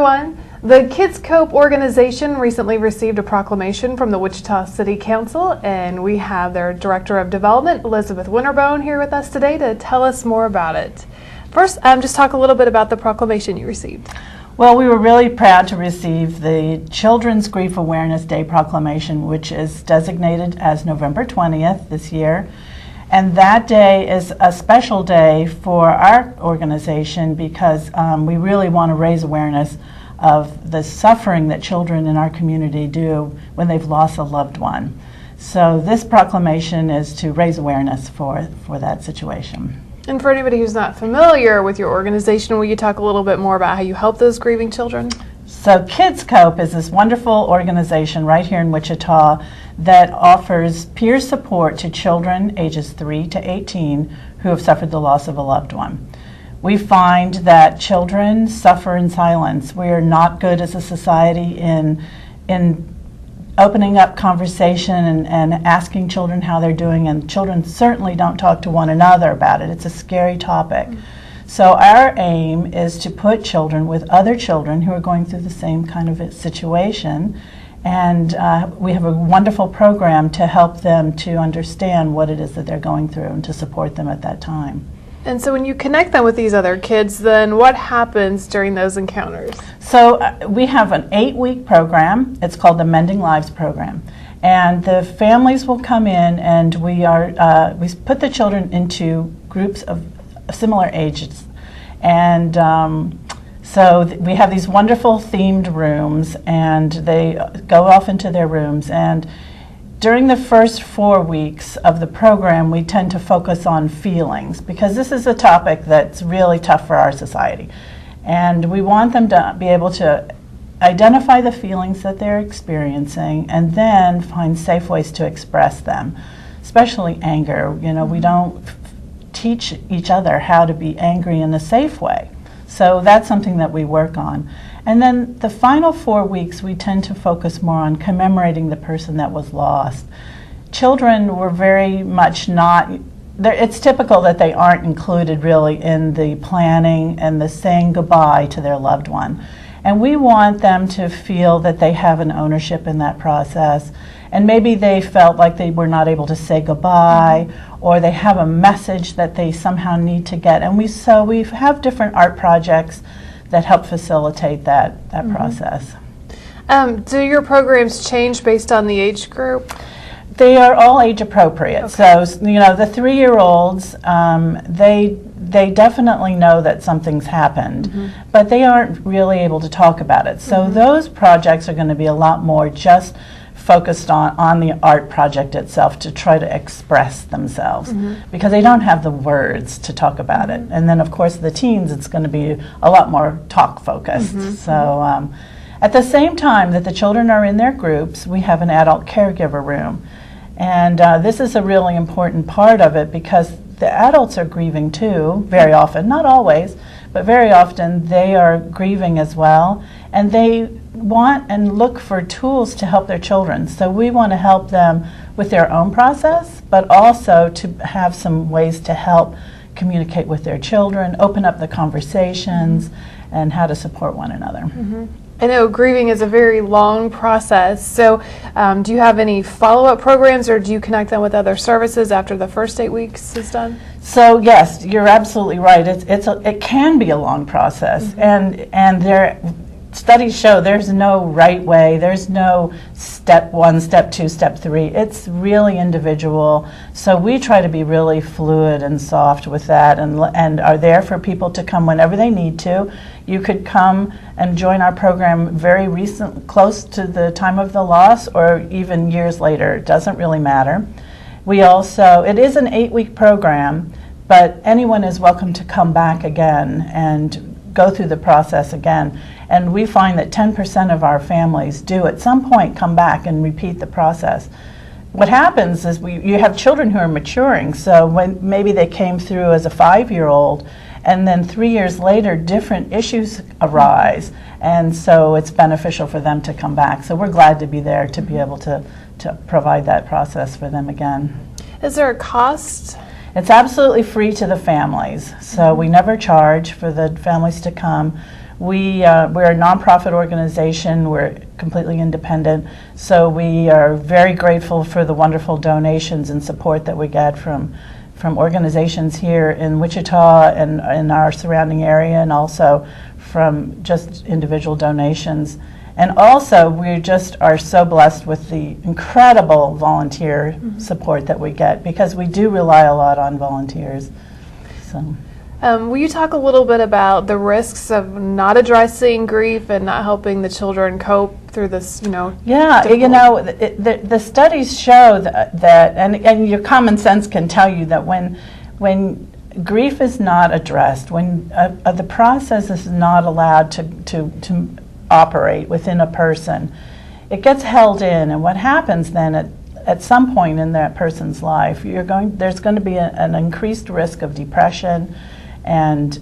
everyone. The Kids Cope organization recently received a proclamation from the Wichita City Council, and we have their Director of Development, Elizabeth Winterbone, here with us today to tell us more about it. First, just talk a little bit about the proclamation you received. Well, we were really proud to receive the Children's Grief Awareness Day proclamation, which is designated as November 20th this year. And that day is a special day for our organization because we really want to raise awareness of the suffering that children in our community do when they've lost a loved one. So this proclamation is to raise awareness for that situation. And for anybody who's not familiar with your organization, will you talk a little bit more about how you help those grieving children? So Kids Cope is this wonderful organization right here in Wichita that offers peer support to children ages 3 to 18 who have suffered the loss of a loved one. We find that children suffer in silence. We are not good as a society in opening up conversation and asking children how they're doing, and children certainly don't talk to one another about it. It's a scary topic. So our aim is to put children with other children who are going through the same kind of a situation, and we have a wonderful program to help them to understand what it is that they're going through and to support them at that time. And so when you connect them with these other kids, then what happens during those encounters? So we have an 8-week program. It's called the Mending Lives program. And the families will come in, and we put the children into groups of similar ages. And we have these wonderful themed rooms, and they go off into their rooms. And during the first 4 weeks of the program, we tend to focus on feelings, because this is a topic that's really tough for our society. And we want them to be able to identify the feelings that they're experiencing and then find safe ways to express them, especially anger. You know, we don't teach each other how to be angry in a safe way. So that's something that we work on. And then the final 4 weeks, we tend to focus more on commemorating the person that was lost. Children were very much it's typical that they aren't included really in the planning and the saying goodbye to their loved one. And we want them to feel that they have an ownership in that process. And maybe they felt like they were not able to say goodbye, or they have a message that they somehow need to get. And we have different art projects that help facilitate that process. Do your programs change based on the age group? They are all age appropriate. Okay. So, you know, the 3-year-olds, they definitely know that something's happened, but they aren't really able to talk about it. So those projects are going to be a lot more just focused on the art project itself to try to express themselves, because they don't have the words to talk about it. And then, of course, the teens, it's going to be a lot more talk focused. So at the same time that the children are in their groups, we have an adult caregiver room. And this is a really important part of it, because the adults are grieving too, very often, not always, but very often they are grieving as well, and they want and look for tools to help their children. So we want to help them with their own process, but also to have some ways to help communicate with their children, open up the conversations, and how to support one another. I know grieving is a very long process, so do you have any follow-up programs, or do you connect them with other services after the first 8 weeks is done? So yes, you're absolutely right. It can be a long process, and studies show there's no right way. There's no step 1, step 2, step 3. It's really individual. So we try to be really fluid and soft with that, and are there for people to come whenever they need to. You could come and join our program very recent, close to the time of the loss, or even years later. It doesn't really matter. It is an 8-week program, but anyone is welcome to come back again and go through the process again. And we find that 10% of our families do at some point come back and repeat the process. What happens is you have children who are maturing, so when maybe they came through as a 5-year-old, and then 3 years later different issues arise, and so it's beneficial for them to come back. So we're glad to be there to be able to provide that process for them again. Is there a cost? It's absolutely free to the families, so we never charge for the families to come. We're a nonprofit organization. We're completely independent, so we are very grateful for the wonderful donations and support that we get from organizations here in Wichita and in our surrounding area, and also from just individual donations. And also, we just are so blessed with the incredible volunteer support that we get, because we do rely a lot on volunteers. So. Will you talk a little bit about the risks of not addressing grief and not helping the children cope through this, Yeah, the studies show that and your common sense can tell you that when grief is not addressed, when the process is not allowed to operate within a person, it gets held in, and what happens then at some point in that person's life, there's going to be an increased risk of depression. And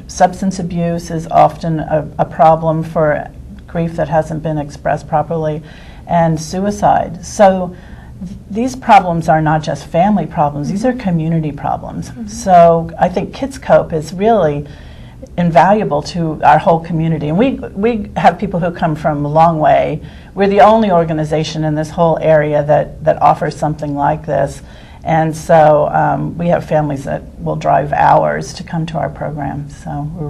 substance abuse is often a problem for grief that hasn't been expressed properly, and suicide. So these problems are not just family problems, these are community problems. So I think Kids Cope is really invaluable to our whole community. And we have people who come from a long way. We're the only organization in this whole area that offers something like this. And so we have families that will drive hours to come to our program. So we're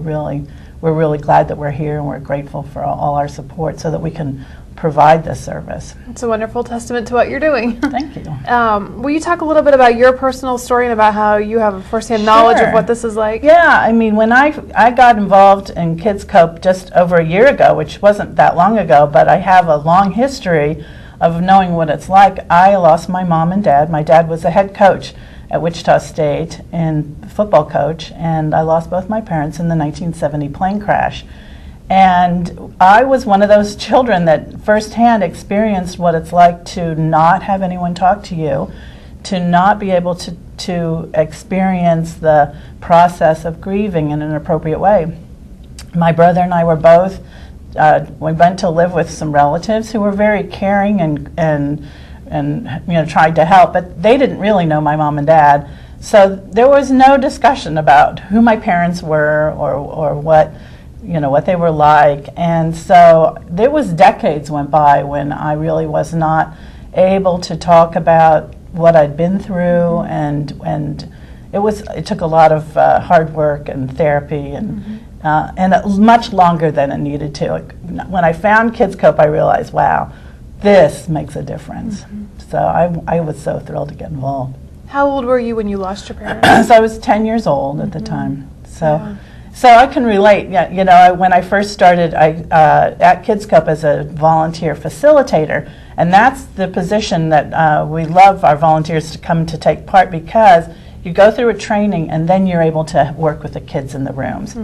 really glad that we're here, and we're grateful for all our support so that we can provide this service. It's a wonderful testament to what you're doing. Thank you. Will you talk a little bit about your personal story and about how you have firsthand knowledge of what this is like? Yeah, I mean, when I got involved in Kids Cope just over a year ago, which wasn't that long ago, but I have a long history of knowing what it's like. I lost my mom and dad. My dad was a head coach at Wichita State and football coach, and I lost both my parents in the 1970 plane crash. And I was one of those children that firsthand experienced what it's like to not have anyone talk to you, to not be able to experience the process of grieving in an appropriate way. My brother and I were both we went to live with some relatives who were very caring and tried to help, but they didn't really know my mom and dad. So there was no discussion about who my parents were or what they were like. And so there was decades went by when I really was not able to talk about what I'd been through, and it took a lot of hard work and therapy and much longer than it needed to. When I found Kids Cope, I realized, wow, this makes a difference. So I was so thrilled to get involved. How old were you when you lost your parents? So I was 10 years old at the time. So I can relate. When I first started at Kids Cope as a volunteer facilitator, and that's the position that we love our volunteers to come to take part, because you go through a training and then you're able to work with the kids in the rooms.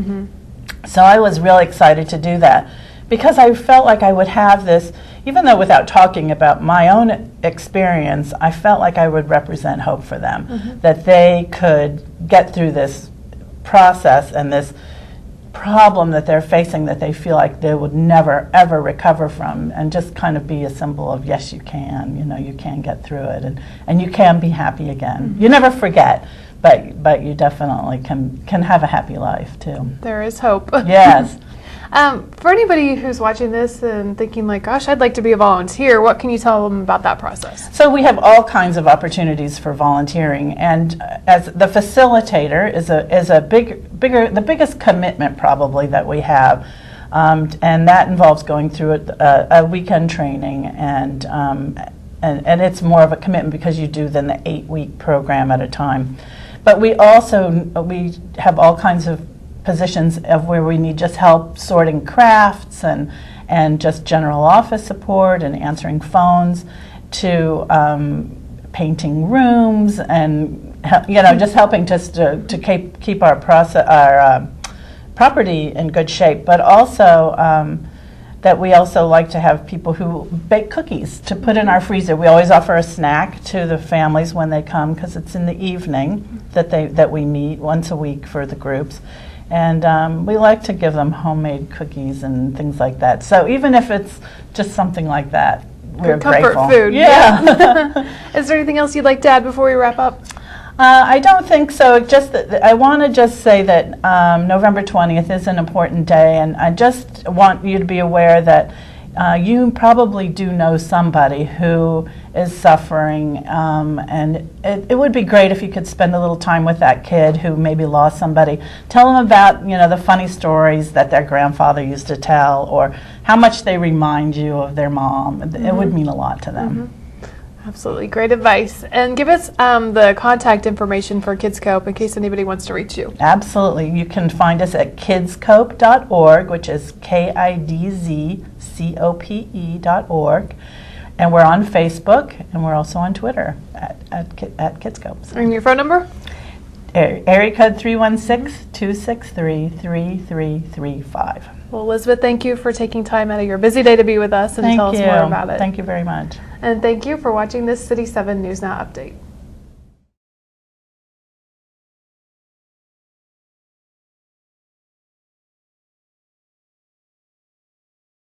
So I was really excited to do that, because I felt like I would have this, even though without talking about my own experience, I felt like I would represent hope for them, that they could get through this process and this problem that they're facing that they feel like they would never ever recover from, and just kind of be a symbol of, yes, you can, you can get through it, and you can be happy again. You never forget, but you definitely can have a happy life too. There is hope. Yes. For anybody who's watching this and thinking like, gosh, I'd like to be a volunteer, what can you tell them about that process? So we have all kinds of opportunities for volunteering, and as the facilitator is the biggest commitment probably that we have, and that involves going through a weekend training, and it's more of a commitment because you do than the 8-week program at a time. But we have all kinds of positions of where we need just help sorting crafts and just general office support and answering phones, to painting rooms, and just helping just to keep our property in good shape. But also that we also like to have people who bake cookies to put in our freezer. We always offer a snack to the families when they come, because it's in the evening that we meet once a week for the groups. And we like to give them homemade cookies and things like that. So even if it's just something like that, we're comfort grateful. Food. Yeah. Is there anything else you'd like to add before we wrap up? I don't think so. Just that I want to just say that November 20th is an important day, and I just want you to be aware that you probably do know somebody who is suffering, and it would be great if you could spend a little time with that kid who maybe lost somebody. Tell them about, the funny stories that their grandfather used to tell, or how much they remind you of their mom. It would mean a lot to them. Absolutely. Great advice. And give us the contact information for Kids Cope in case anybody wants to reach you. Absolutely. You can find us at kidscope.org, which is KIDZCOPE.org. And we're on Facebook, and we're also on Twitter at Kids Cope. And your phone number? Area code 316-263-3335. Well, Elizabeth, thank you for taking time out of your busy day to be with us and tell us more about it. Thank you very much. And thank you for watching this City 7 News Now update.